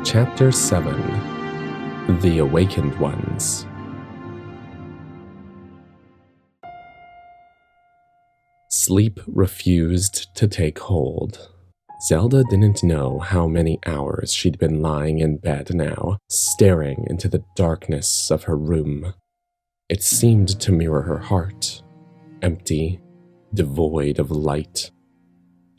Chapter 7 The Awakened Ones. Sleep refused to take hold. Zelda didn't know how many hours she'd been lying in bed now, staring into the darkness of her room. It seemed to mirror her heart, empty, devoid of light.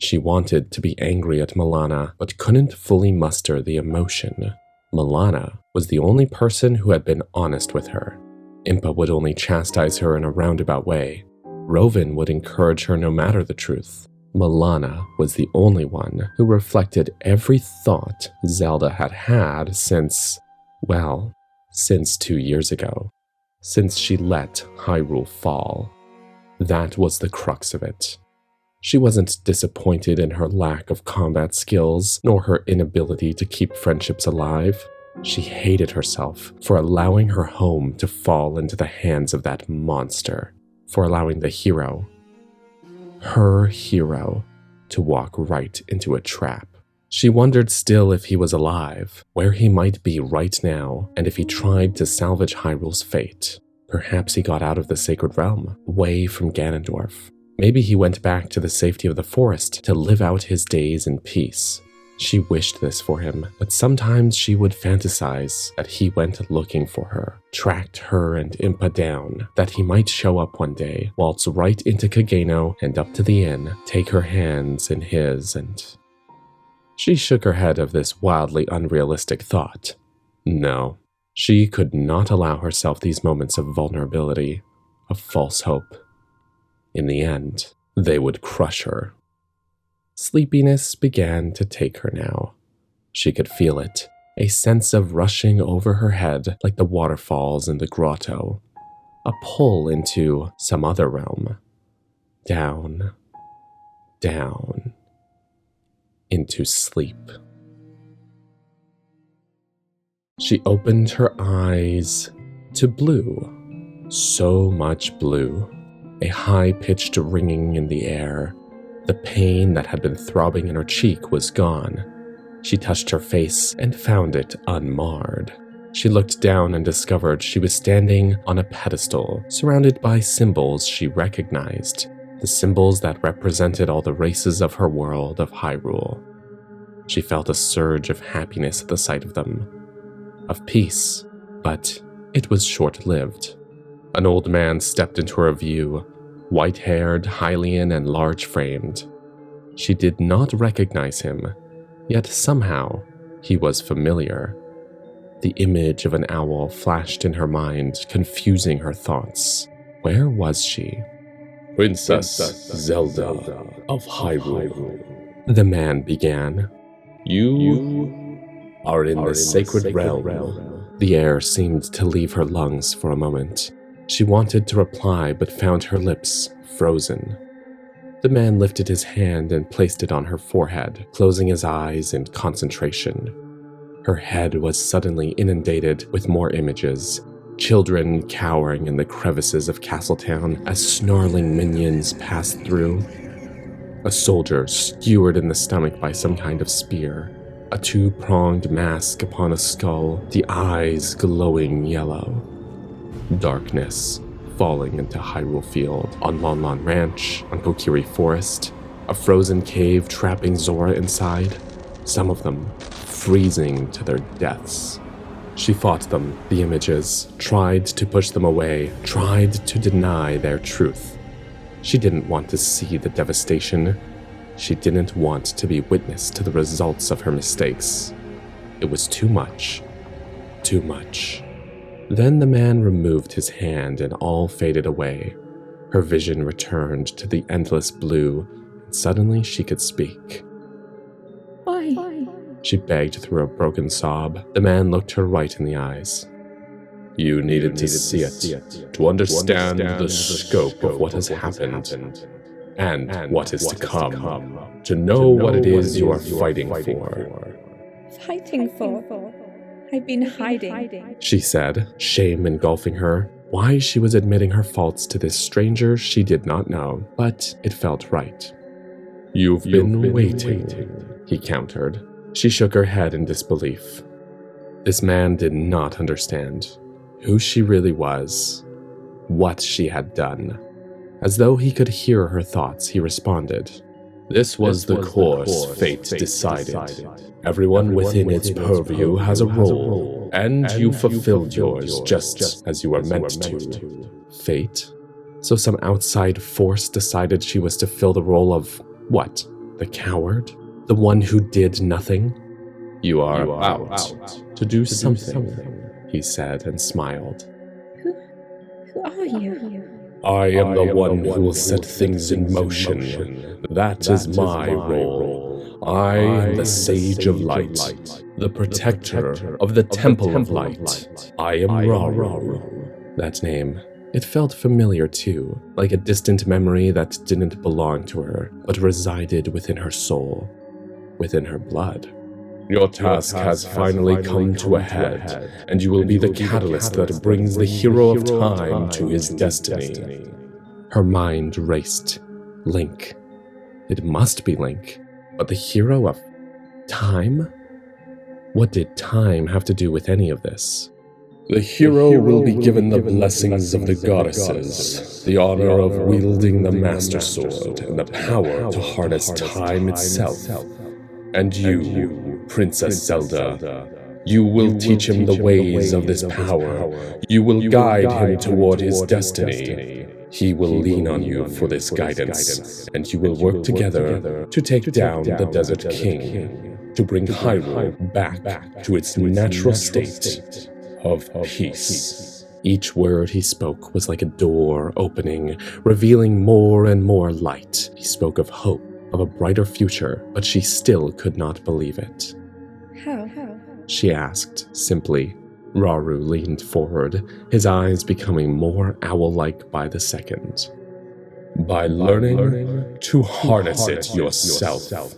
She wanted to be angry at Milana, but couldn't fully muster the emotion. Milana was the only person who had been honest with her. Impa would only chastise her in a roundabout way. Rovin would encourage her no matter the truth. Milana was the only one who reflected every thought Zelda had had since 2 years ago. Since she let Hyrule fall. That was the crux of it. She wasn't disappointed in her lack of combat skills, nor her inability to keep friendships alive. She hated herself for allowing her home to fall into the hands of that monster, for allowing the hero, her hero, to walk right into a trap. She wondered still if he was alive, where he might be right now, and if he tried to salvage Hyrule's fate. Perhaps he got out of the Sacred Realm, away from Ganondorf. Maybe he went back to the safety of the forest to live out his days in peace. She wished this for him, but sometimes she would fantasize that he went looking for her, tracked her and Impa down, that he might show up one day, waltz right into Kageno and up to the inn, take her hands in his and... She shook her head of this wildly unrealistic thought. No, she could not allow herself these moments of vulnerability, of false hope. In the end, they would crush her. Sleepiness began to take her now. She could feel it, a sense of rushing over her head like the waterfalls in the grotto, a pull into some other realm. Down, down, into sleep. She opened her eyes to blue, so much blue. A high-pitched ringing in the air. The pain that had been throbbing in her cheek was gone. She touched her face and found it unmarred. She looked down and discovered she was standing on a pedestal, surrounded by symbols she recognized, the symbols that represented all the races of her world of Hyrule. She felt a surge of happiness at the sight of them, of peace, but it was short-lived. An old man stepped into her view, white-haired, Hylian, and large-framed. She did not recognize him, yet somehow he was familiar. The image of an owl flashed in her mind, confusing her thoughts. Where was she? Princess Zelda of Hyrule, the man began. You are in the sacred realm. The air seemed to leave her lungs for a moment. She wanted to reply, but found her lips frozen. The man lifted his hand and placed it on her forehead, closing his eyes in concentration. Her head was suddenly inundated with more images, children cowering in the crevices of Castletown as snarling minions passed through. A soldier skewered in the stomach by some kind of spear, a two-pronged mask upon a skull, the eyes glowing yellow. Darkness falling into Hyrule Field, on Lon Lon Ranch, on Kokiri Forest, a frozen cave trapping Zora inside, some of them freezing to their deaths. She fought them, the images, tried to push them away, tried to deny their truth. She didn't want to see the devastation. She didn't want to be witness to the results of her mistakes. It was too much. Too much. Then the man removed his hand and all faded away. Her vision returned to the endless blue, and suddenly she could speak. Why? She begged through a broken sob. The man looked her right in the eyes. You needed to see it, to understand the scope of what has happened, and what is to come, to know what it is you are fighting for. Fighting for? I've been hiding, she said, shame engulfing her. Why she was admitting her faults to this stranger she did not know, but it felt right. You've been waiting, he countered. She shook her head in disbelief. This man did not understand who she really was, what she had done. As though he could hear her thoughts, he responded, This was the course fate decided. Everyone within its purview has a role, and you fulfilled yours just as you were meant to. Fate? So some outside force decided she was to fill the role of, what, the coward? The one who did nothing? You are about To do something, he said and smiled. Who are you? I am the one who will set things in motion. That is my role. I am the Sage of Light, the protector of the Temple of Light. I am RinRin. That name, it felt familiar too, like a distant memory that didn't belong to her, but resided within her soul, within her blood. Your task has finally come to a head, and you will be the catalyst that brings the hero of time to his destiny. Her mind raced. Link. It must be Link. But the hero of time? What did time have to do with any of this? The hero will be given the blessings of the goddesses, the honor of wielding the Master Sword, and the power to harness time itself. And you, Princess Zelda, you will teach him the ways of this power. You will guide him toward his destiny. He will lean on you for this guidance, and you will work together to take down the Desert King, to bring Hyrule back to its natural state of peace. Each word he spoke was like a door opening, revealing more and more light. He spoke of hope, of a brighter future, but she still could not believe it. How? She asked, simply. Rauru leaned forward, his eyes becoming more owl-like by the second. By learning to harness it yourself.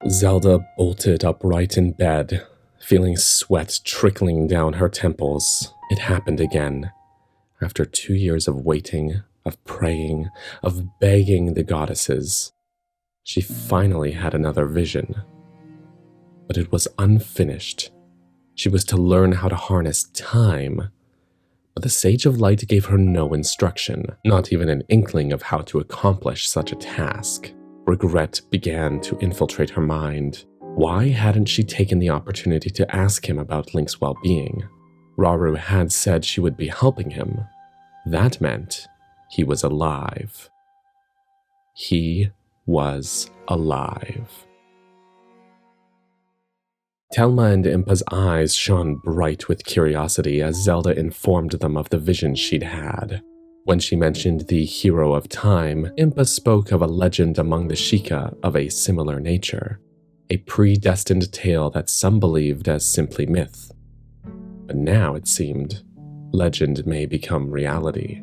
Zelda bolted upright in bed, feeling sweat trickling down her temples. It happened again. After 2 years of waiting, of praying, of begging the goddesses, she finally had another vision. But it was unfinished. She was to learn how to harness time, but the Sage of Light gave her no instruction, not even an inkling of how to accomplish such a task. Regret began to infiltrate her mind. Why hadn't she taken the opportunity to ask him about Link's well-being? Rauru had said she would be helping him. That meant he was alive. He was alive. Telma and Impa's eyes shone bright with curiosity as Zelda informed them of the vision she'd had. When she mentioned the hero of time, Impa spoke of a legend among the Sheikah of a similar nature, a predestined tale that some believed as simply myth. But now, it seemed, legend may become reality.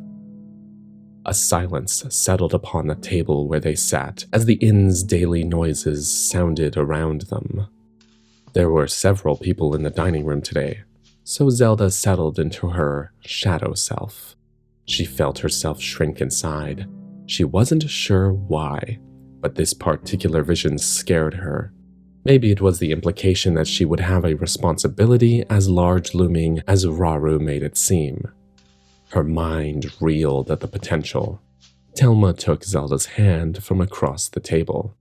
A silence settled upon the table where they sat as the inn's daily noises sounded around them. There were several people in the dining room today, so Zelda settled into her shadow self. She felt herself shrink inside. She wasn't sure why, but this particular vision scared her. Maybe it was the implication that she would have a responsibility as large-looming as Rauru made it seem. Her mind reeled at the potential. Telma took Zelda's hand from across the table.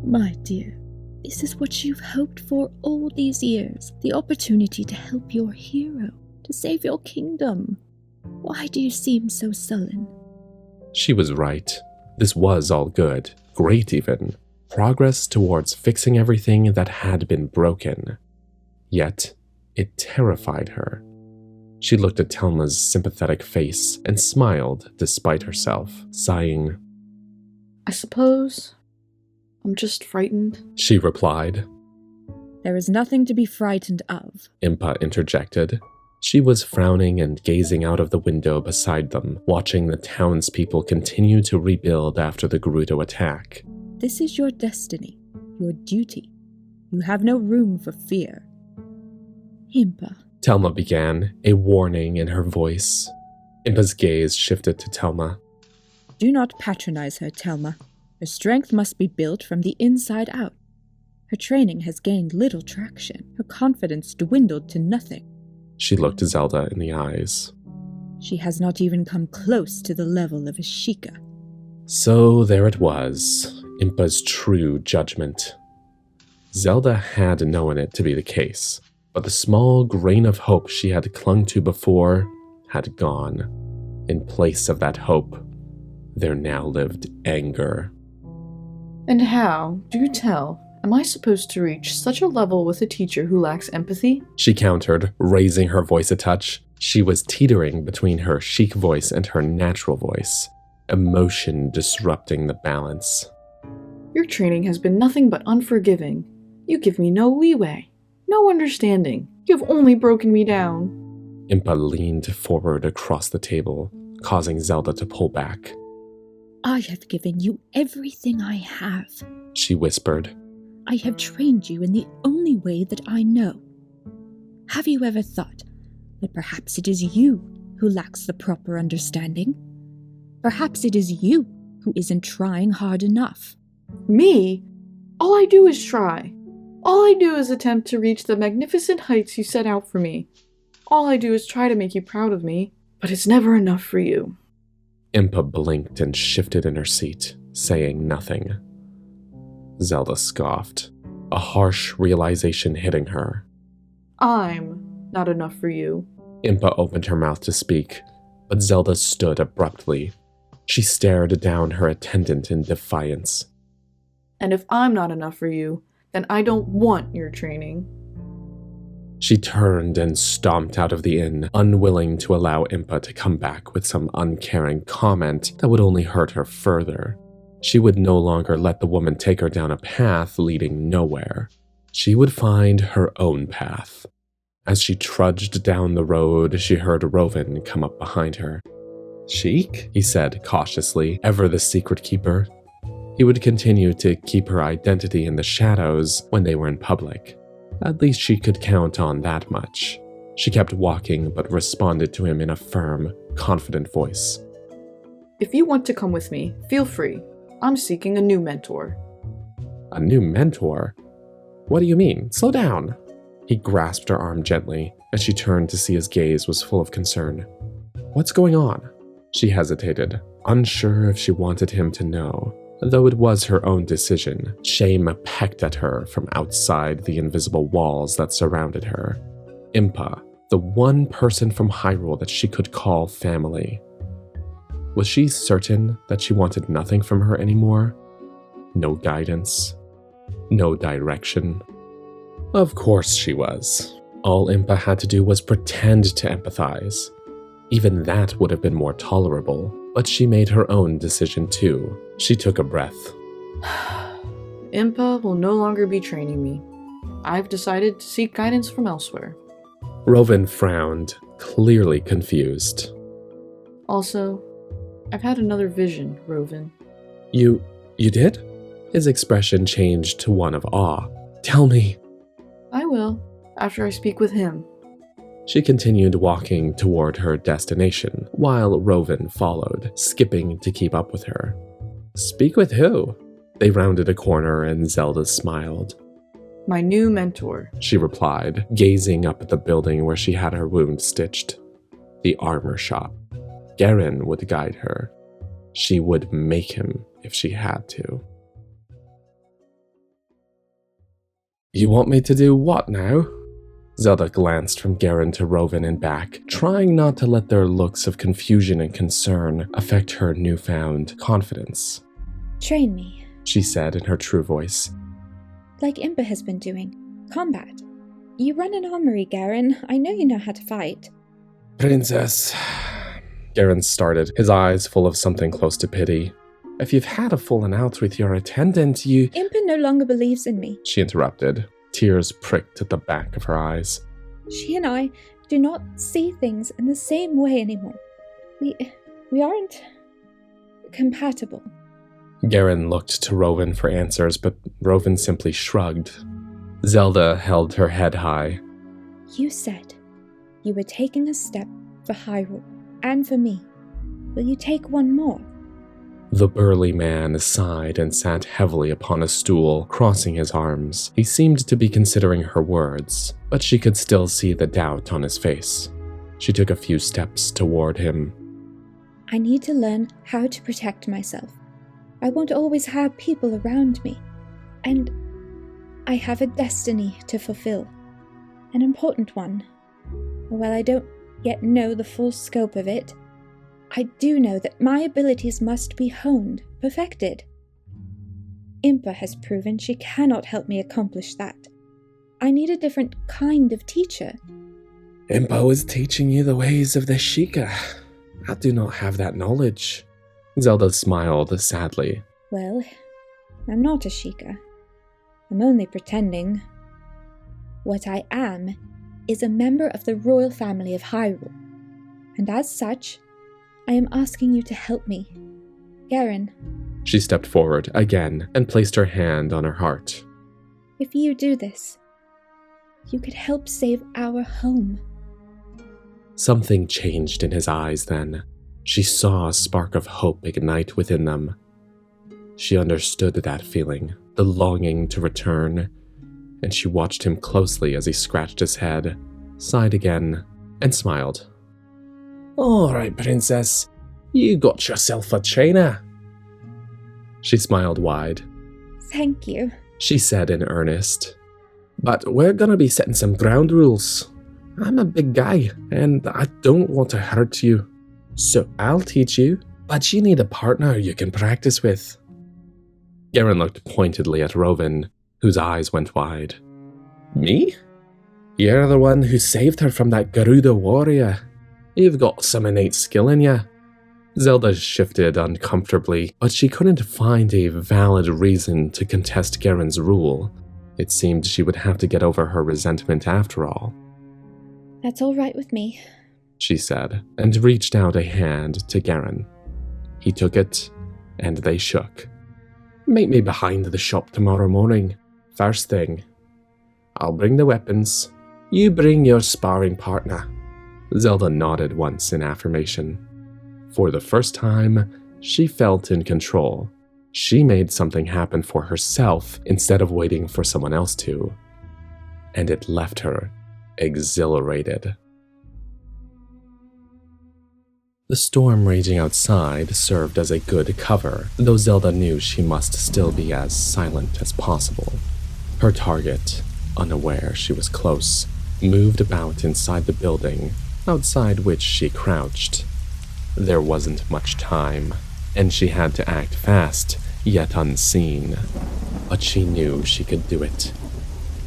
My dear, is this what you've hoped for all these years? The opportunity to help your hero, to save your kingdom. Why do you seem so sullen? She was right. This was all good, great even. Progress towards fixing everything that had been broken. Yet, it terrified her. She looked at Telma's sympathetic face and smiled despite herself, sighing. I suppose I'm just frightened, She replied. There is nothing to be frightened of, Impa interjected. She was frowning and gazing out of the window beside them, watching the townspeople continue to rebuild after the Gerudo attack. This is your destiny, your duty. You have no room for fear. Impa, Telma began, a warning in her voice. Impa's gaze shifted to Telma. do not patronize her, Telma. Her strength must be built from the inside out. Her training has gained little traction. Her confidence dwindled to nothing. She looked Zelda in the eyes. She has not even come close to the level of a Sheikah. So there it was, Impa's true judgment. Zelda had known it to be the case, but the small grain of hope she had clung to before had gone. In place of that hope, there now lived anger. And how, do tell, am I supposed to reach such a level with a teacher who lacks empathy? She countered, raising her voice a touch. She was teetering between her chic voice and her natural voice, emotion disrupting the balance. Your training has been nothing but unforgiving. You give me no leeway, no understanding. You have only broken me down. Impa leaned forward across the table, causing Zelda to pull back. I have given you everything I have. She whispered. I have trained you in the only way that I know. Have you ever thought that perhaps it is you who lacks the proper understanding? Perhaps it is you who isn't trying hard enough. Me? All I do is try. All I do is attempt to reach the magnificent heights you set out for me. All I do is try to make you proud of me, but it's never enough for you. Impa blinked and shifted in her seat, saying nothing. Zelda scoffed, a harsh realization hitting her. I'm not enough for you. Impa opened her mouth to speak, but Zelda stood abruptly. She stared down her attendant in defiance. And if I'm not enough for you, then I don't want your training. She turned and stomped out of the inn, unwilling to allow Impa to come back with some uncaring comment that would only hurt her further. She would no longer let the woman take her down a path leading nowhere. She would find her own path. As she trudged down the road, she heard Rovin come up behind her. "Sheik?" he said cautiously, ever the secret keeper. He would continue to keep her identity in the shadows when they were in public. At least she could count on that much. She kept walking, but responded to him in a firm, confident voice. If you want to come with me, feel free. I'm seeking a new mentor. A new mentor? What do you mean? Slow down. He grasped her arm gently, and she turned to see his gaze was full of concern. What's going on? She hesitated, unsure if she wanted him to know. Though it was her own decision, shame pecked at her from outside the invisible walls that surrounded her. Impa, the one person from Hyrule that she could call family. Was she certain that she wanted nothing from her anymore? No guidance? No direction? Of course she was. All Impa had to do was pretend to empathize. Even that would have been more tolerable, but she made her own decision too. She took a breath. Impa will no longer be training me. I've decided to seek guidance from elsewhere. Rovin frowned, clearly confused. Also, I've had another vision, Rovin. You did? His expression changed to one of awe. Tell me. I will, after I speak with him. She continued walking toward her destination, while Rovin followed, skipping to keep up with her. Speak with who? They rounded a corner and Zelda smiled. My new mentor, she replied, gazing up at the building where she had her wound stitched. The armor shop. Garen would guide her. She would make him if she had to. You want me to do what now? Zelda glanced from Garen to Rovin and back, trying not to let their looks of confusion and concern affect her newfound confidence. Train me, she said in her true voice. like Impa has been doing. Combat. You run an armory, Garen. I know you know how to fight. Princess, Garen started, his eyes full of something close to pity. If you've had a falling out with your attendant, you— Impa no longer believes in me. She interrupted. Tears pricked at the back of her eyes. She and I do not see things in the same way anymore. We aren't compatible. Garen looked to Rovin for answers, but Rovin simply shrugged. Zelda held her head high. You said you were taking a step for Hyrule and for me. Will you take one more? The burly man sighed and sat heavily upon a stool, crossing his arms. He seemed to be considering her words, but she could still see the doubt on his face. She took a few steps toward him. I need to learn how to protect myself. I won't always have people around me. And I have a destiny to fulfill. An important one. While I don't yet know the full scope of it, I do know that my abilities must be honed, perfected. Impa has proven she cannot help me accomplish that. I need a different kind of teacher. Impa was teaching you the ways of the Sheikah. I do not have that knowledge. Zelda smiled sadly. Well, I'm not a Sheikah. I'm only pretending. What I am is a member of the royal family of Hyrule. And as such, I am asking you to help me. Garen. She stepped forward again and placed her hand on her heart. If you do this, you could help save our home. Something changed in his eyes then. She saw a spark of hope ignite within them. She understood that feeling, the longing to return, and she watched him closely as he scratched his head, sighed again, and smiled. All right, princess. You got yourself a trainer. She smiled wide. Thank you, she said in earnest. But we're gonna be setting some ground rules. I'm a big guy, and I don't want to hurt you. So I'll teach you, but you need a partner you can practice with. Garen looked pointedly at Rovin, whose eyes went wide. Me? You're the one who saved her from that Garuda warrior. You've got some innate skill in you. Zelda shifted uncomfortably, but she couldn't find a valid reason to contest Garen's rule. It seemed she would have to get over her resentment after all. That's all right with me, she said, and reached out a hand to Garen. He took it, and they shook. Meet me behind the shop tomorrow morning. First thing. I'll bring the weapons. You bring your sparring partner. Zelda nodded once in affirmation. For the first time, she felt in control. She made something happen for herself instead of waiting for someone else to. And it left her exhilarated. The storm raging outside served as a good cover, though Zelda knew she must still be as silent as possible. Her target, unaware she was close, moved about inside the building, outside which she crouched. There wasn't much time, and she had to act fast, yet unseen. But she knew she could do it.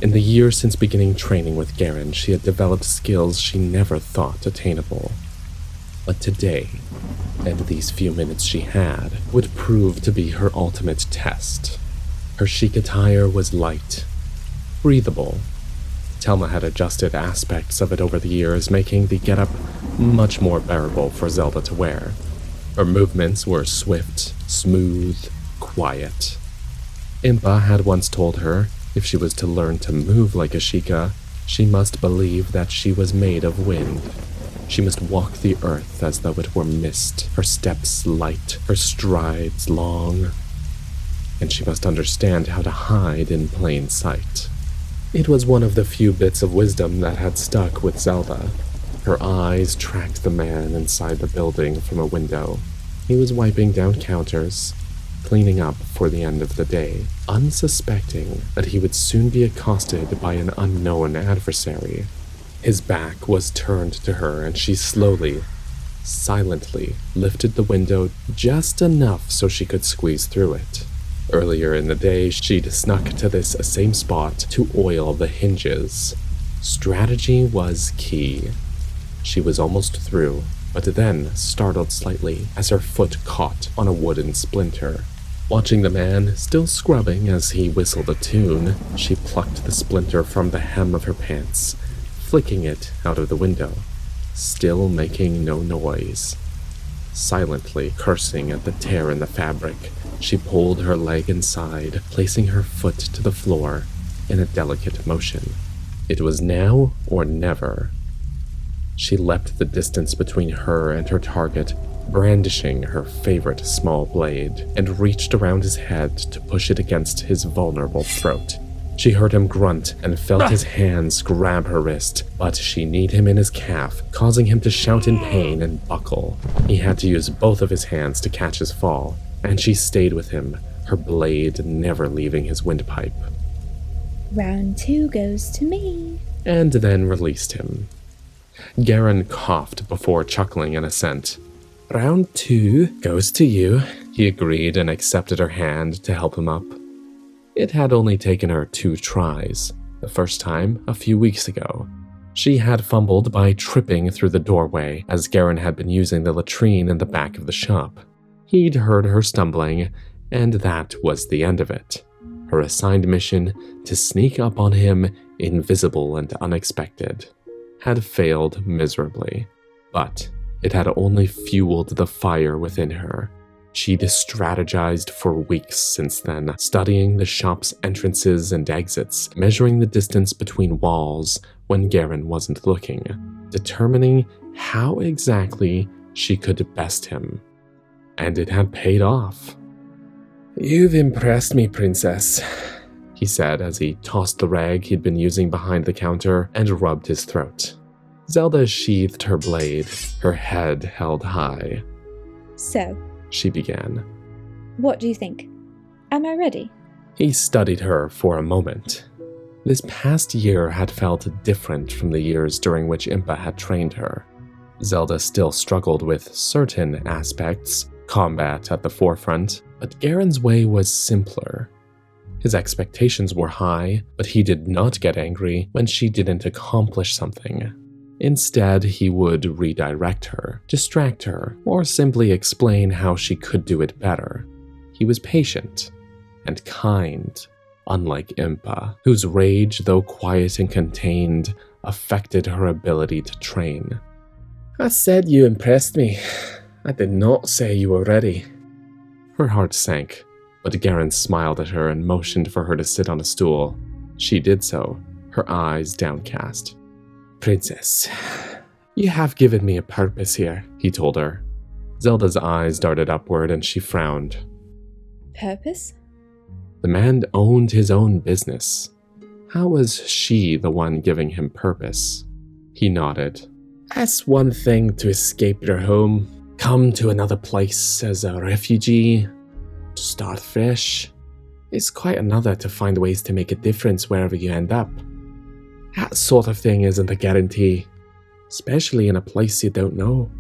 In the years since beginning training with Garen, she had developed skills she never thought attainable. But today, and these few minutes she had, would prove to be her ultimate test. Her chic attire was light, breathable. Telma had adjusted aspects of it over the years, making the getup much more bearable for Zelda to wear. Her movements were swift, smooth, quiet. Impa had once told her if she was to learn to move like a Sheikah, she must believe that she was made of wind. She must walk the earth as though it were mist, her steps light, her strides long. And she must understand how to hide in plain sight. It was one of the few bits of wisdom that had stuck with Zelda. Her eyes tracked the man inside the building from a window. He was wiping down counters, cleaning up for the end of the day, unsuspecting that he would soon be accosted by an unknown adversary. His back was turned to her, and she slowly, silently lifted the window just enough so she could squeeze through it. Earlier in the day, she'd snuck to this same spot to oil the hinges. Strategy was key. She was almost through, but then startled slightly as her foot caught on a wooden splinter. Watching the man, still scrubbing as he whistled a tune, she plucked the splinter from the hem of her pants, flicking it out of the window, still making no noise. Silently cursing at the tear in the fabric, she pulled her leg inside, placing her foot to the floor in a delicate motion. It was now or never. She leapt the distance between her and her target, brandishing her favorite small blade, and reached around his head to push it against his vulnerable throat. She heard him grunt and felt his hands grab her wrist, but she kneed him in his calf, causing him to shout in pain and buckle. He had to use both of his hands to catch his fall, and she stayed with him, her blade never leaving his windpipe. Round 2 goes to me. And then released him. Garen coughed before chuckling in assent. Round 2 goes to you, he agreed and accepted her hand to help him up. It had only taken her 2 tries, the first time a few weeks ago. She had fumbled by tripping through the doorway as Garen had been using the latrine in the back of the shop. He'd heard her stumbling, and that was the end of it. Her assigned mission, to sneak up on him, invisible and unexpected, had failed miserably. But it had only fueled the fire within her. She'd strategized for weeks since then, studying the shop's entrances and exits, measuring the distance between walls when Garen wasn't looking, determining how exactly she could best him. And it had paid off. You've impressed me, princess, he said as he tossed the rag he'd been using behind the counter and rubbed his throat. Zelda sheathed her blade, her head held high. So, she began. What do you think? Am I ready? He studied her for a moment. This past year had felt different from the years during which Impa had trained her. Zelda still struggled with certain aspects, combat at the forefront, but Garen's way was simpler. His expectations were high, but he did not get angry when she didn't accomplish something. Instead, he would redirect her, distract her, or simply explain how she could do it better. He was patient and kind, unlike Impa, whose rage, though quiet and contained, affected her ability to train. I said you impressed me. I did not say you were ready. Her heart sank, but Garen smiled at her and motioned for her to sit on a stool. She did so, her eyes downcast. Princess, you have given me a purpose here, he told her. Zelda's eyes darted upward and she frowned. Purpose? The man owned his own business. How was she the one giving him purpose? He nodded. It's one thing to escape your home, come to another place as a refugee, to start fresh. It's quite another to find ways to make a difference wherever you end up. That sort of thing isn't a guarantee, especially in a place you don't know.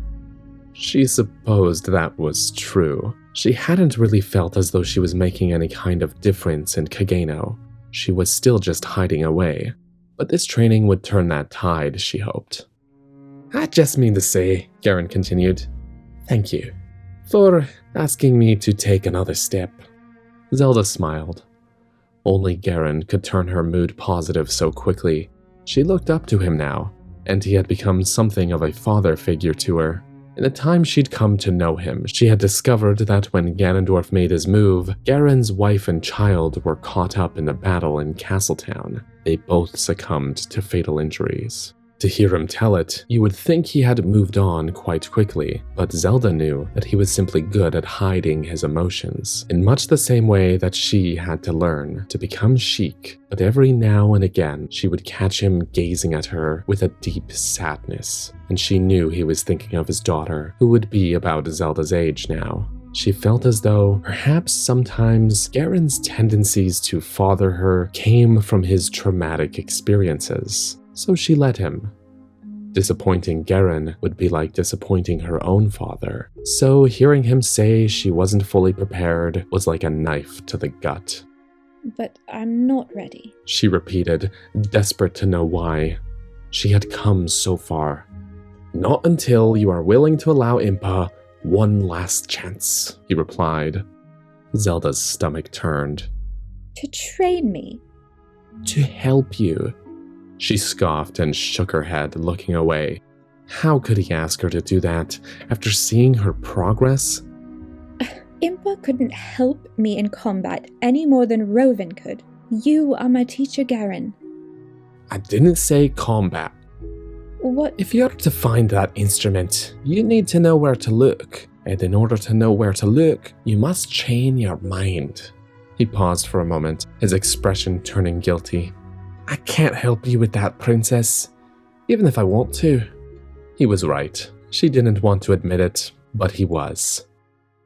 She supposed that was true. She hadn't really felt as though she was making any kind of difference in Kageno. She was still just hiding away. But this training would turn that tide, she hoped. I just mean to say, Garen continued, thank you for asking me to take another step. Zelda smiled. Only Garen could turn her mood positive so quickly. She looked up to him now, and he had become something of a father figure to her. In the time she'd come to know him, she had discovered that when Ganondorf made his move, Garen's wife and child were caught up in the battle in Castletown. They both succumbed to fatal injuries. To hear him tell it, you would think he had moved on quite quickly, but Zelda knew that he was simply good at hiding his emotions, in much the same way that she had to learn to become Sheik. But every now and again, she would catch him gazing at her with a deep sadness, and she knew he was thinking of his daughter, who would be about Zelda's age now. She felt as though, perhaps sometimes, Garen's tendencies to father her came from his traumatic experiences. So she let him. Disappointing Garen would be like disappointing her own father. So hearing him say she wasn't fully prepared was like a knife to the gut. But I'm not ready, she repeated, desperate to know why. She had come so far. Not until you are willing to allow Impa one last chance, he replied. Zelda's stomach turned. To train me? To help you. She scoffed and shook her head, looking away. How could he ask her to do that after seeing her progress? Impa couldn't help me in combat any more than Rovin could. You are my teacher, Garen. I didn't say combat. What? If you're to find that instrument, you need to know where to look. And in order to know where to look, you must chain your mind. He paused for a moment, his expression turning guilty. I can't help you with that, princess, even if I want to. He was right. She didn't want to admit it, but he was.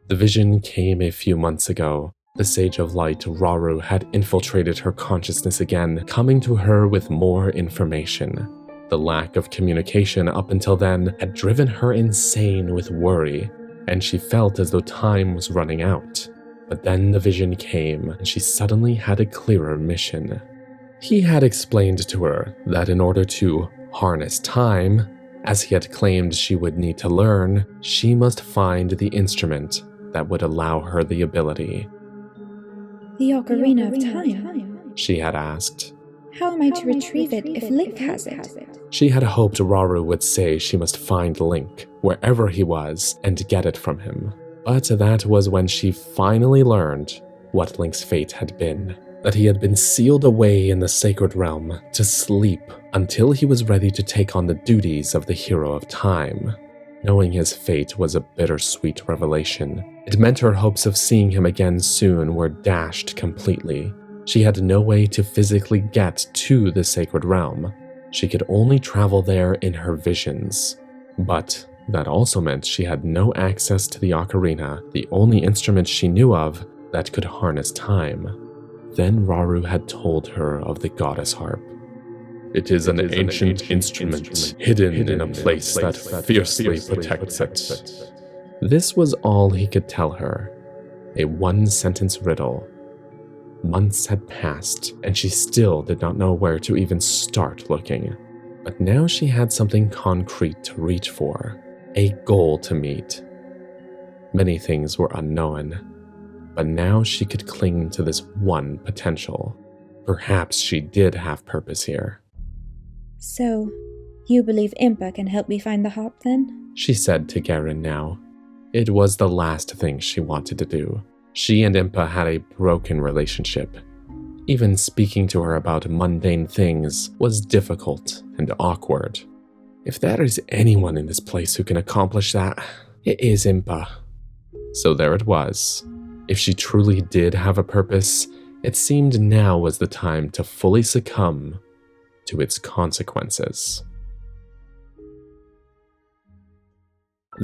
The vision came a few months ago. The Sage of Light, Rauru, had infiltrated her consciousness again, coming to her with more information. The lack of communication up until then had driven her insane with worry, and she felt as though time was running out. But then the vision came, and she suddenly had a clearer mission. He had explained to her that in order to harness time, as he had claimed she would need to learn, she must find the instrument that would allow her the ability. The Ocarina of Time? She had asked. How am I to retrieve it if Link has it? She had hoped Rauru would say she must find Link, wherever he was, and get it from him. But that was when she finally learned what Link's fate had been. That he had been sealed away in the Sacred Realm to sleep until he was ready to take on the duties of the Hero of Time. Knowing his fate was a bittersweet revelation. It meant her hopes of seeing him again soon were dashed completely. She had no way to physically get to the Sacred Realm. She could only travel there in her visions. But that also meant she had no access to the Ocarina, the only instrument she knew of that could harness time. Then Rauru had told her of the Goddess Harp. It is an ancient instrument hidden in a place that fiercely protects it. This was all he could tell her, a one-sentence riddle. Months had passed, and she still did not know where to even start looking. But now she had something concrete to reach for, a goal to meet. Many things were unknown, but now she could cling to this one potential. Perhaps she did have purpose here. So, you believe Impa can help me find the harp then? She said to Garin now. It was the last thing she wanted to do. She and Impa had a broken relationship. Even speaking to her about mundane things was difficult and awkward. If there is anyone in this place who can accomplish that, it is Impa. So there it was. If she truly did have a purpose, it seemed now was the time to fully succumb to its consequences.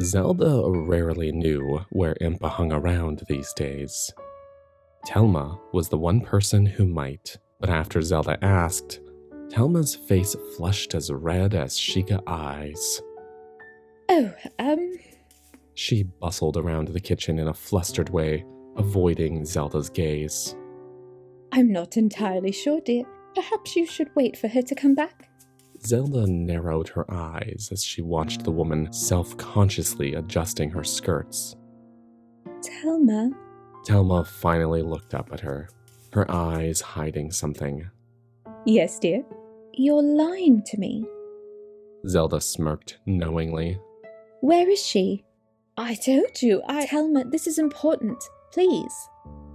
Zelda rarely knew where Impa hung around these days. Telma was the one person who might, but after Zelda asked, Telma's face flushed as red as Sheik's eyes. She bustled around the kitchen in a flustered way, avoiding Zelda's gaze. I'm not entirely sure, dear. Perhaps you should wait for her to come back. Zelda narrowed her eyes as she watched the woman self-consciously adjusting her skirts. Telma? Telma finally looked up at her, her eyes hiding something. Yes, dear. You're lying to me. Zelda smirked knowingly. Where is she? I told you, Telma, this is important. Please.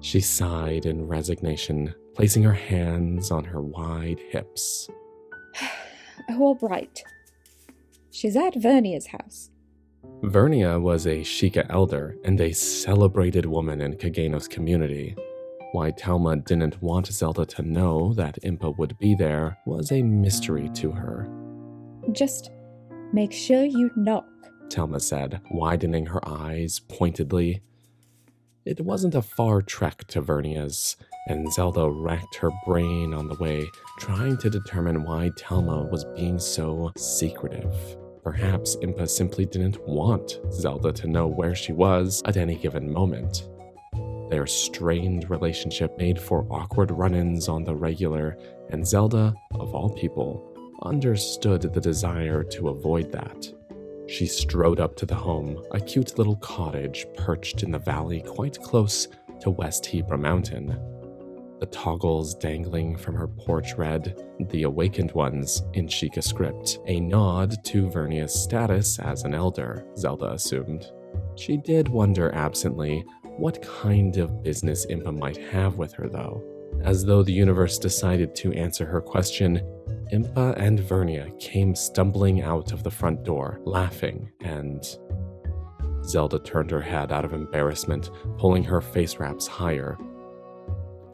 She sighed in resignation, placing her hands on her wide hips. Oh, all right. She's at Vernia's house. Vernia was a Sheikah elder and a celebrated woman in Kageno's community. Why Telma didn't want Zelda to know that Impa would be there was a mystery to her. Just make sure you knock, Telma said, widening her eyes pointedly. It wasn't a far trek to Vernia's, and Zelda racked her brain on the way, trying to determine why Telma was being so secretive. Perhaps Impa simply didn't want Zelda to know where she was at any given moment. Their strained relationship made for awkward run-ins on the regular, and Zelda, of all people, understood the desire to avoid that. She strode up to the home, a cute little cottage perched in the valley quite close to West Hebra Mountain. The toggles dangling from her porch read, "The Awakened Ones" in Sheikah script, a nod to Vernia's status as an elder, Zelda assumed. She did wonder absently what kind of business Impa might have with her, though. As though the universe decided to answer her question, Impa and Vernia came stumbling out of the front door, laughing, and Zelda turned her head out of embarrassment, pulling her face wraps higher.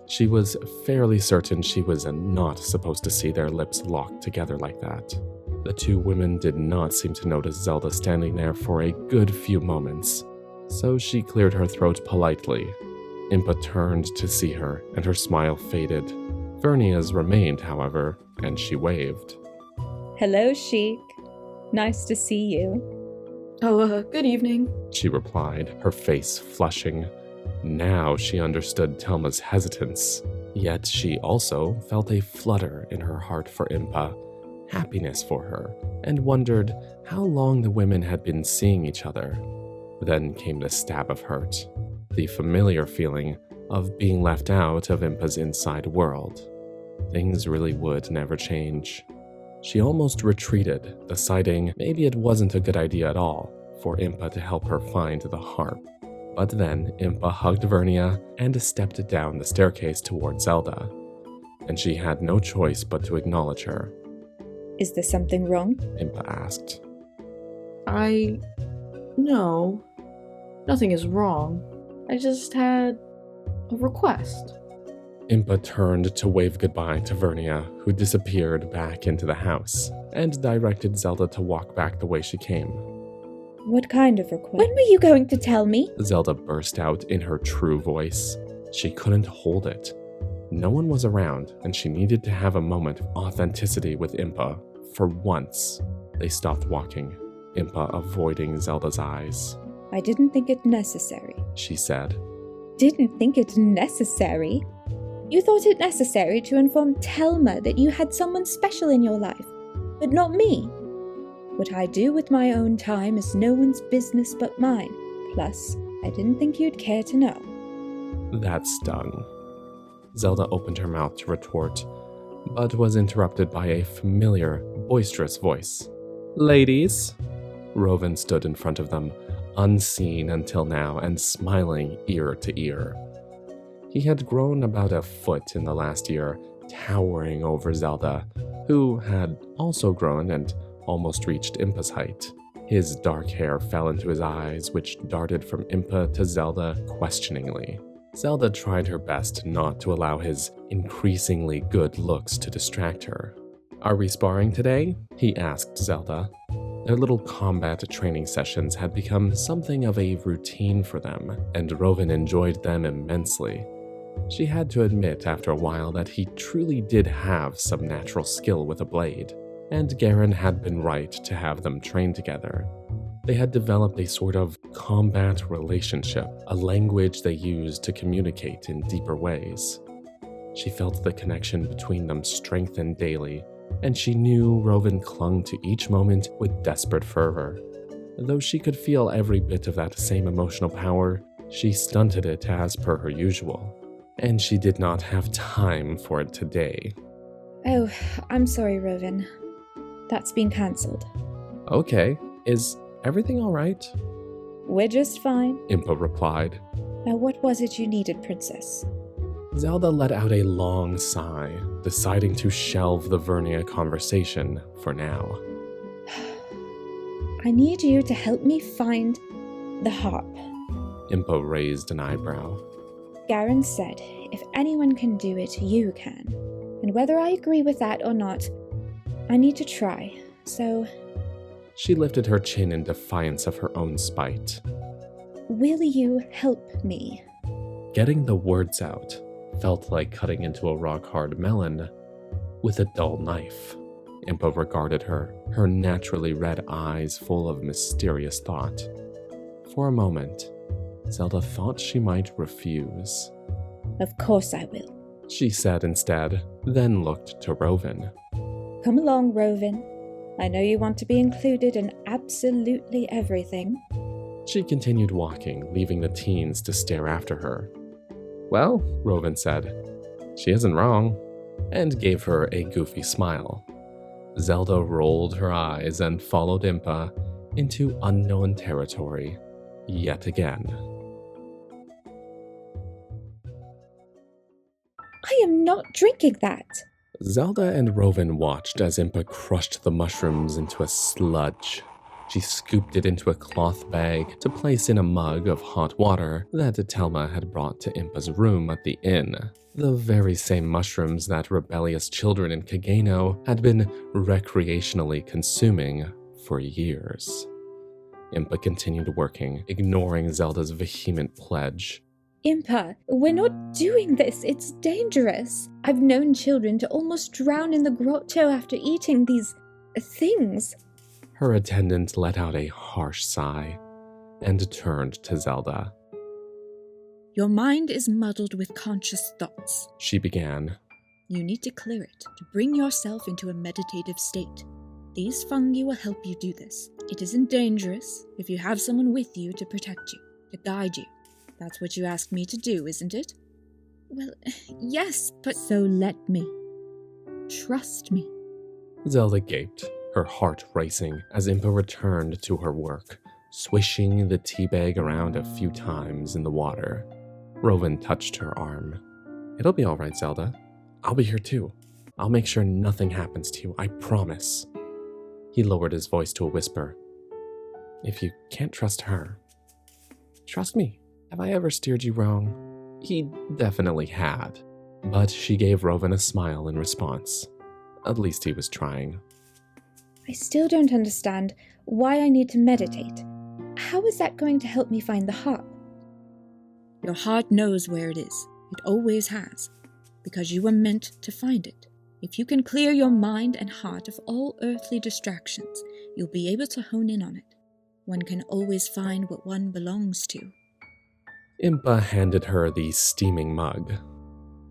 She was fairly certain she was not supposed to see their lips locked together like that. The two women did not seem to notice Zelda standing there for a good few moments, so she cleared her throat politely. Impa turned to see her, and her smile faded. Vernia's remained, however, and she waved. Hello, Sheik. Nice to see you. Oh, good evening. She replied, her face flushing. Now she understood Telma's hesitance, yet she also felt a flutter in her heart for Impa, happiness for her, and wondered how long the women had been seeing each other. Then came the stab of hurt, the familiar feeling of being left out of Impa's inside world. Things really would never change. She almost retreated, deciding maybe it wasn't a good idea at all for Impa to help her find the harp. But then Impa hugged Vernia and stepped down the staircase toward Zelda, and she had no choice but to acknowledge her. Is there something wrong? Impa asked. No. Nothing is wrong. I just had a request. Impa turned to wave goodbye to Vernia, who disappeared back into the house, and directed Zelda to walk back the way she came. What kind of request? When were you going to tell me? Zelda burst out in her true voice. She couldn't hold it. No one was around, and she needed to have a moment of authenticity with Impa. For once, they stopped walking, Impa avoiding Zelda's eyes. I didn't think it necessary, she said. Didn't think it necessary? You thought it necessary to inform Telma that you had someone special in your life, but not me. What I do with my own time is no one's business but mine. Plus, I didn't think you'd care to know. That stung. Zelda opened her mouth to retort, but was interrupted by a familiar, boisterous voice. Ladies! Rovan stood in front of them, unseen until now and smiling ear to ear. He had grown about a foot in the last year, towering over Zelda, who had also grown and almost reached Impa's height. His dark hair fell into his eyes, which darted from Impa to Zelda questioningly. Zelda tried her best not to allow his increasingly good looks to distract her. Are we sparring today? He asked Zelda. Their little combat training sessions had become something of a routine for them, and Rovan enjoyed them immensely. She had to admit after a while that he truly did have some natural skill with a blade, and Garen had been right to have them train together. They had developed a sort of combat relationship, a language they used to communicate in deeper ways. She felt the connection between them strengthen daily, and she knew Rovan clung to each moment with desperate fervor. Though she could feel every bit of that same emotional power, she stunted it as per her usual, and she did not have time for it today. Oh, I'm sorry, Rovan. That's been cancelled. Okay, is everything all right? We're just fine. Impa replied. Now what was it you needed, Princess? Zelda let out a long sigh, deciding to shelve the Vernia conversation for now. I need you to help me find the harp. Impa raised an eyebrow. Garen said, if anyone can do it, you can. And whether I agree with that or not, I need to try, so... She lifted her chin in defiance of her own spite. Will you help me? Getting the words out felt like cutting into a rock-hard melon with a dull knife. Impa regarded her, her naturally red eyes full of mysterious thought. For a moment, Zelda thought she might refuse. Of course I will, she said instead, then looked to Rovan. Come along, Rovan. I know you want to be included in absolutely everything. She continued walking, leaving the teens to stare after her. Well, Rovan said, she isn't wrong, and gave her a goofy smile. Zelda rolled her eyes and followed Impa into unknown territory yet again. I am not drinking that. Zelda and Rovan watched as Impa crushed the mushrooms into a sludge. She scooped it into a cloth bag to place in a mug of hot water that Telma had brought to Impa's room at the inn. The very same mushrooms that rebellious children in Kageno had been recreationally consuming for years. Impa continued working, ignoring Zelda's vehement pledge. Impa, we're not doing this. It's dangerous. I've known children to almost drown in the grotto after eating these things. Her attendant let out a harsh sigh and turned to Zelda. Your mind is muddled with conscious thoughts, She began. You need to clear it to bring yourself into a meditative state. These fungi will help you do this. It isn't dangerous if you have someone with you to protect you, to guide you. That's what you asked me to do, isn't it? Well, yes, but so let me. Trust me. Zelda gaped, her heart racing as Impa returned to her work, swishing the teabag around a few times in the water. Rowan touched her arm. It'll be all right, Zelda. I'll be here too. I'll make sure nothing happens to you, I promise. He lowered his voice to a whisper. If you can't trust her, trust me. Have I ever steered you wrong? He definitely had, but she gave Rowan a smile in response. At least he was trying. I still don't understand why I need to meditate. How is that going to help me find the harp? Your heart knows where it is. It always has, because you were meant to find it. If you can clear your mind and heart of all earthly distractions, you'll be able to hone in on it. One can always find what one belongs to. Impa handed her the steaming mug.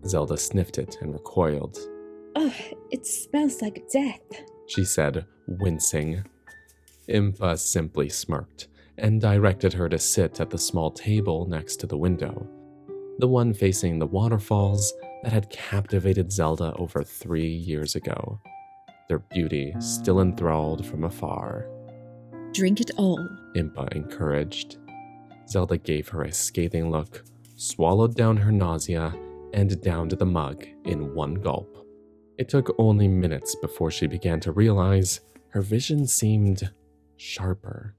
Zelda sniffed it and recoiled. Ugh, it smells like death, She said, wincing. Impa simply smirked and directed her to sit at the small table next to the window, the one facing the waterfalls that had captivated Zelda over 3 years ago, their beauty still enthralled from afar. Drink it all, Impa encouraged. Zelda gave her a scathing look, swallowed down her nausea, and downed the mug in one gulp. It took only minutes before she began to realize her vision seemed sharper.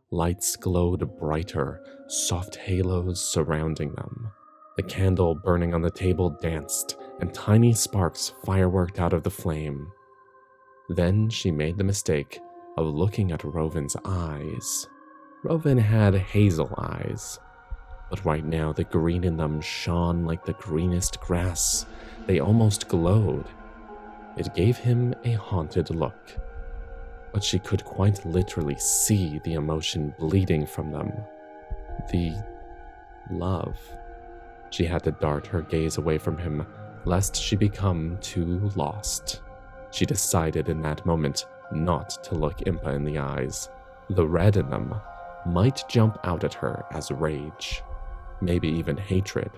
Lights glowed brighter, soft halos surrounding them. The candle burning on the table danced, and tiny sparks fireworked out of the flame. Then she made the mistake of looking at Rowan's eyes. Rowan had hazel eyes, but right now the green in them shone like the greenest grass. They almost glowed. It gave him a haunted look, but she could quite literally see the emotion bleeding from them. The love. She had to dart her gaze away from him, lest she become too lost. She decided in that moment not to look Impa in the eyes. The red in them might jump out at her as rage, maybe even hatred.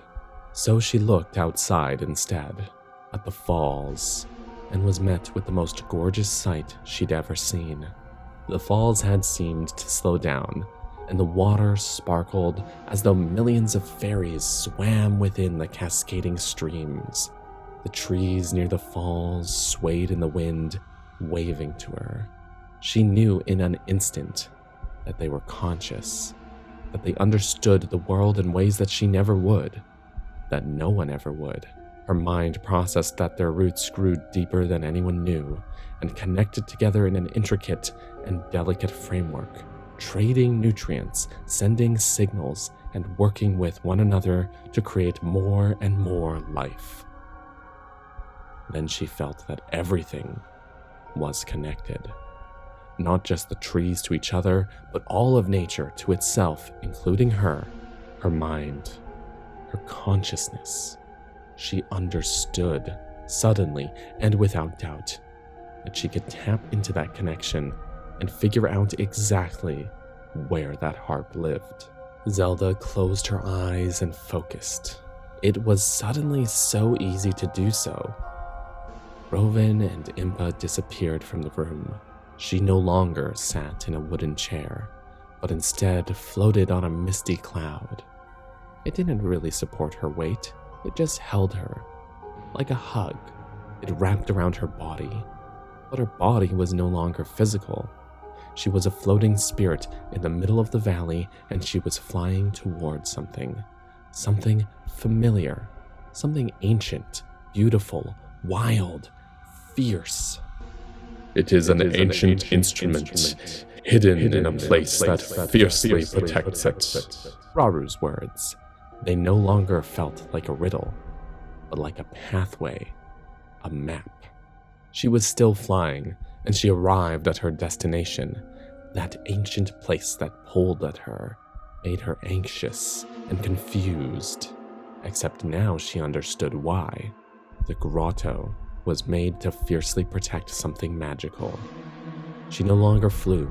So she looked outside instead, at the falls, and was met with the most gorgeous sight she'd ever seen. The falls had seemed to slow down, and the water sparkled as though millions of fairies swam within the cascading streams. The trees near the falls swayed in the wind, waving to her. She knew in an instant that they were conscious, that they understood the world in ways that she never would, that no one ever would. Her mind processed that their roots grew deeper than anyone knew and connected together in an intricate and delicate framework, trading nutrients, sending signals, and working with one another to create more and more life. Then she felt that everything was connected. Not just the trees to each other, but all of nature to itself, including her mind, her consciousness. She understood, suddenly and without doubt, that she could tap into that connection and figure out exactly where that harp lived. Zelda closed her eyes and focused. It was suddenly so easy to do so. Rowan and Impa disappeared from the room. She no longer sat in a wooden chair, but instead floated on a misty cloud. It didn't really support her weight, it just held her. Like a hug, it wrapped around her body. But her body was no longer physical. She was a floating spirit in the middle of the valley, and she was flying towards something. Something familiar. Something ancient, beautiful, wild, fierce. It is an ancient instrument, hidden in a place that fiercely protects it. Raru's words. They no longer felt like a riddle, but like a pathway, a map. She was still flying, and she arrived at her destination. That ancient place that pulled at her made her anxious and confused, except now she understood why. The grotto was made to fiercely protect something magical. She no longer flew,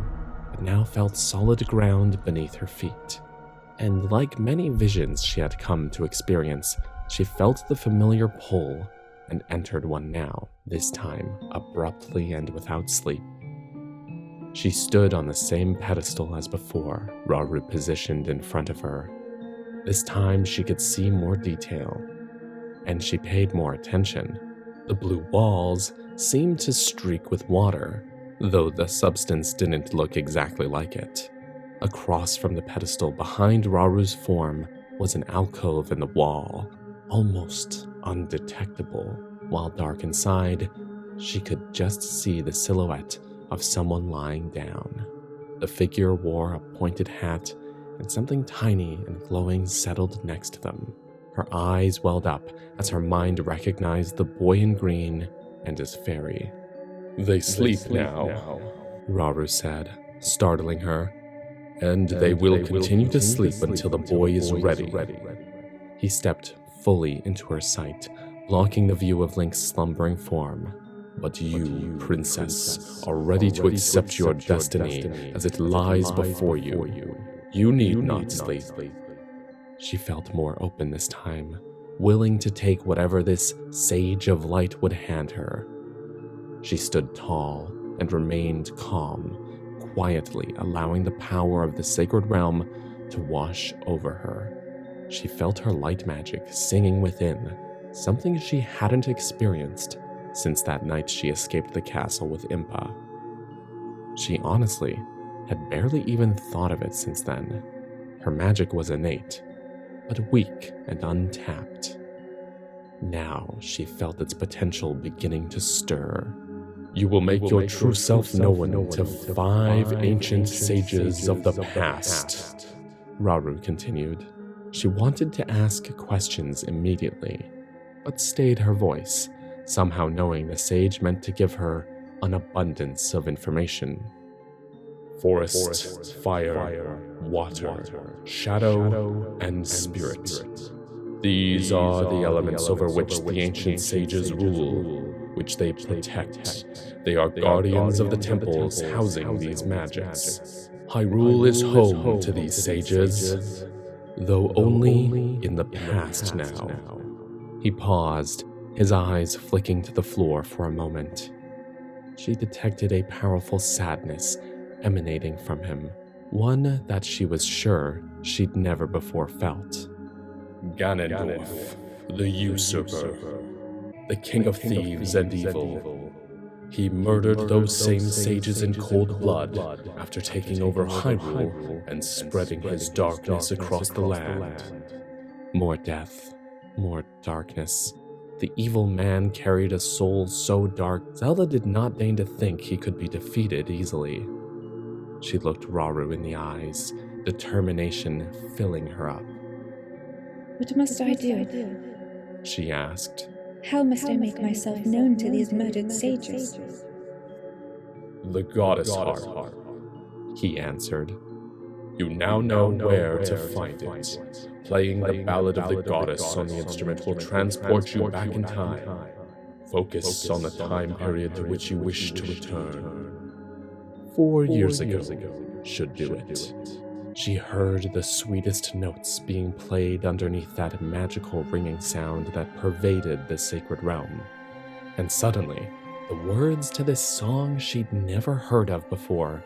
but now felt solid ground beneath her feet. And like many visions she had come to experience, she felt the familiar pull and entered one now, this time abruptly and without sleep. She stood on the same pedestal as before, Raru positioned in front of her. This time she could see more detail, and she paid more attention. The blue walls seemed to streak with water, though the substance didn't look exactly like it. Across from the pedestal behind Raru's form was an alcove in the wall, almost undetectable. While dark inside, she could just see the silhouette of someone lying down. The figure wore a pointed hat, and something tiny and glowing settled next to them. Her eyes welled up as her mind recognized the boy in green and his fairy. They sleep now, Raru said, startling her. and they will continue to sleep until the boy is ready. He stepped fully into her sight, blocking the view of Link's slumbering form. But you, princess, are ready to accept your destiny as it lies before you. You need not sleep. She felt more open this time, willing to take whatever this sage of light would hand her. She stood tall and remained calm, quietly allowing the power of the sacred realm to wash over her. She felt her light magic singing within, something she hadn't experienced since that night she escaped the castle with Impa. She honestly had barely even thought of it since then. Her magic was innate, but weak and untapped. Now she felt its potential beginning to stir. You will make your true self known to 5 ancient sages of the past, Raru continued. She wanted to ask questions immediately, but stayed her voice, somehow knowing the sage meant to give her an abundance of information. Forest, fire, water, shadow, and spirit. These are the elements over which the ancient sages rule, which they protect. They are guardians of the temples housing these magics. Hyrule is home to these sages, though only in the past now. He paused, his eyes flicking to the floor for a moment. She detected a powerful sadness emanating from him, one that she was sure she'd never before felt. Ganondorf, the usurper, the king of thieves and evil. He murdered those same sages in cold blood after taking over Hyrule and spreading his darkness across the land. More death, more darkness. The evil man carried a soul so dark, Zelda did not deign to think he could be defeated easily. She looked Raru in the eyes, determination filling her up. What must I do? She asked. How must I make myself known to these murdered sages? The goddess heart, he answered. You now know where to find it. Playing the Ballad of the Goddess on the instrument will transport you back in time. Focus on the time period to which you wish to return. 4 years ago should do it. She heard the sweetest notes being played underneath that magical ringing sound that pervaded the sacred realm. And suddenly, the words to this song she'd never heard of before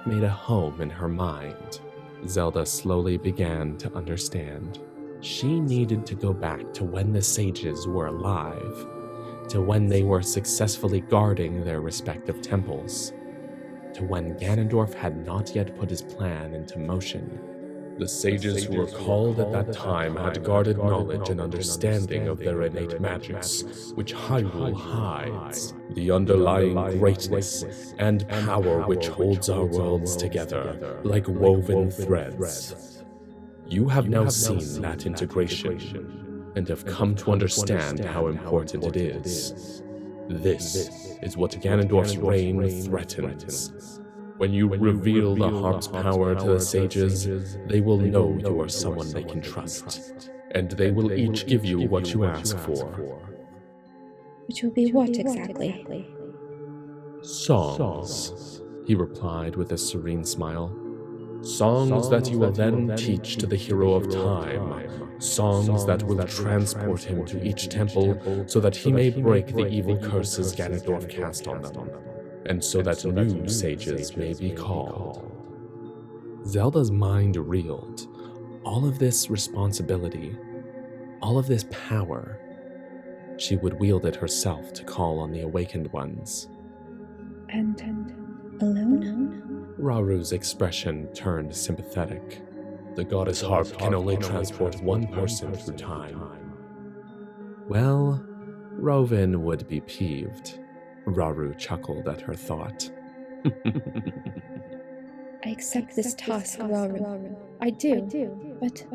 made a home in her mind. Zelda slowly began to understand. She needed to go back to when the sages were alive, to when they were successfully guarding their respective temples. to when Ganondorf had not yet put his plan into motion. The sages who were called at that time had guarded knowledge and understanding of their innate magics, which Hyrule hides, the underlying greatness and power which holds our worlds together like woven threads. You have now seen that integration, and have come to understand how important it is. This is what Ganondorf's reign threatens. When you reveal the harp's power to the sages, they will know you are someone they can trust, and they will each give you what you ask for. Which will be what exactly? Songs, he replied with a serene smile. Songs that you will then teach to the hero of time. Songs that will transport him to each temple so that he may break the evil curses Ganondorf cast on them, and so that new sages may be called. Zelda's mind reeled. All of this responsibility, all of this power, she would wield it herself to call on the awakened ones. And alone? Raru's expression turned sympathetic. The goddess harp can only transport one person through time. Well, Rovin would be peeved. Raru chuckled at her thought. I accept this task, Raru. I do, but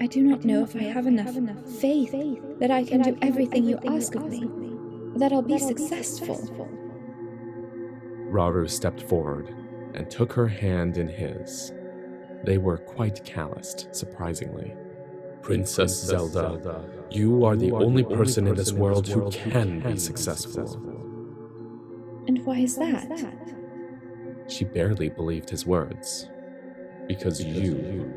I do not know if I have enough faith that I can do everything you ask of me, that I'll be successful. Raru stepped forward and took her hand in his. They were quite calloused, surprisingly. Princess Zelda, you are the only person in this world who can be successful. And why is that? She barely believed his words. Because you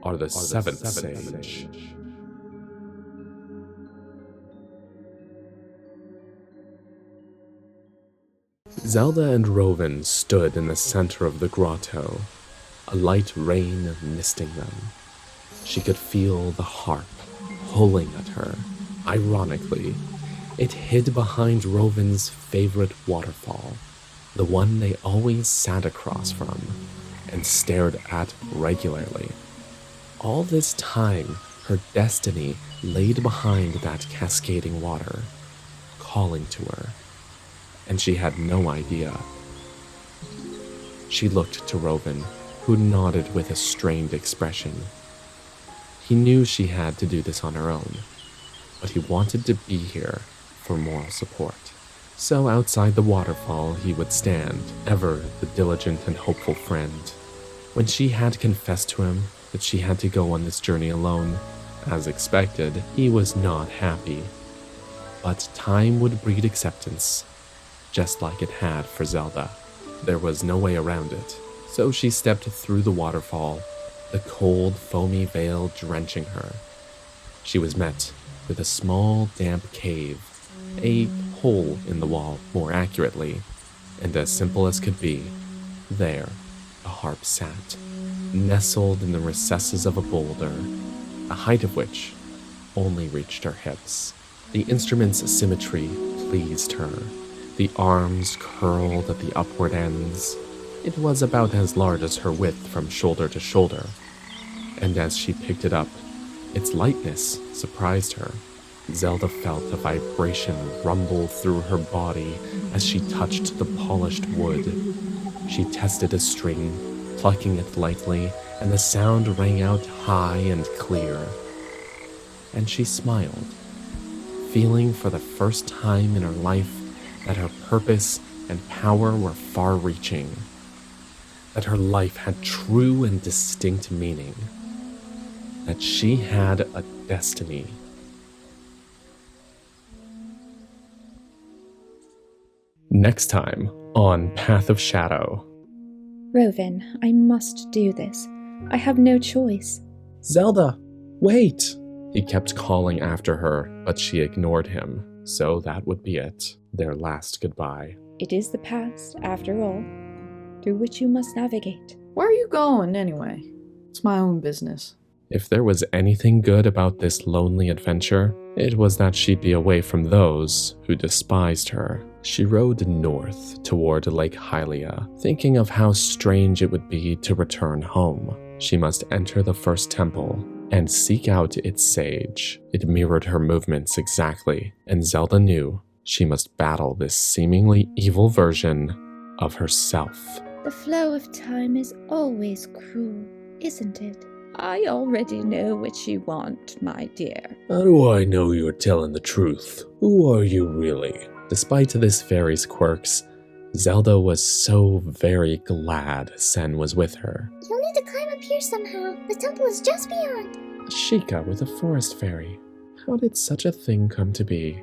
are the seventh sage. Zelda and Rovin stood in the center of the grotto, a light rain misting them. She could feel the harp pulling at her. Ironically, it hid behind Rovin's favorite waterfall, the one they always sat across from and stared at regularly. All this time, her destiny laid behind that cascading water, calling to her, and she had no idea. She looked to Rovin, who nodded with a strained expression. He knew she had to do this on her own, but he wanted to be here for moral support. So outside the waterfall he would stand, ever the diligent and hopeful friend. When she had confessed to him that she had to go on this journey alone, as expected, he was not happy. But time would breed acceptance, just like it had for Zelda. There was no way around it, so she stepped through the waterfall, the cold, foamy veil drenching her. She was met with a small, damp cave, a hole in the wall, more accurately, and as simple as could be, there the harp sat, nestled in the recesses of a boulder, the height of which only reached her hips. The instrument's symmetry pleased her. The arms curled at the upward ends. It was about as large as her width from shoulder to shoulder, and as she picked it up, its lightness surprised her. Zelda felt a vibration rumble through her body as she touched the polished wood. She tested a string, plucking it lightly, and the sound rang out high and clear. And she smiled, feeling for the first time in her life that her purpose and power were far-reaching, that her life had true and distinct meaning, that she had a destiny. Next time on Path of Shadow. Rovin, I must do this. I have no choice. Zelda, wait! He kept calling after her, but she ignored him, so that would be it, their last goodbye. It is the past, after all, through which you must navigate. Where are you going, anyway? It's my own business. If there was anything good about this lonely adventure, it was that she'd be away from those who despised her. She rode north toward Lake Hylia, thinking of how strange it would be to return home. She must enter the first temple and seek out its sage. It mirrored her movements exactly, and Zelda knew she must battle this seemingly evil version of herself. The flow of time is always cruel, isn't it? I already know what you want, my dear. How do I know you're telling the truth? Who are you really? Despite this fairy's quirks, Zelda was so very glad Sen was with her. You'll need to climb up here somehow. The temple is just beyond. Sheik with a forest fairy. How did such a thing come to be?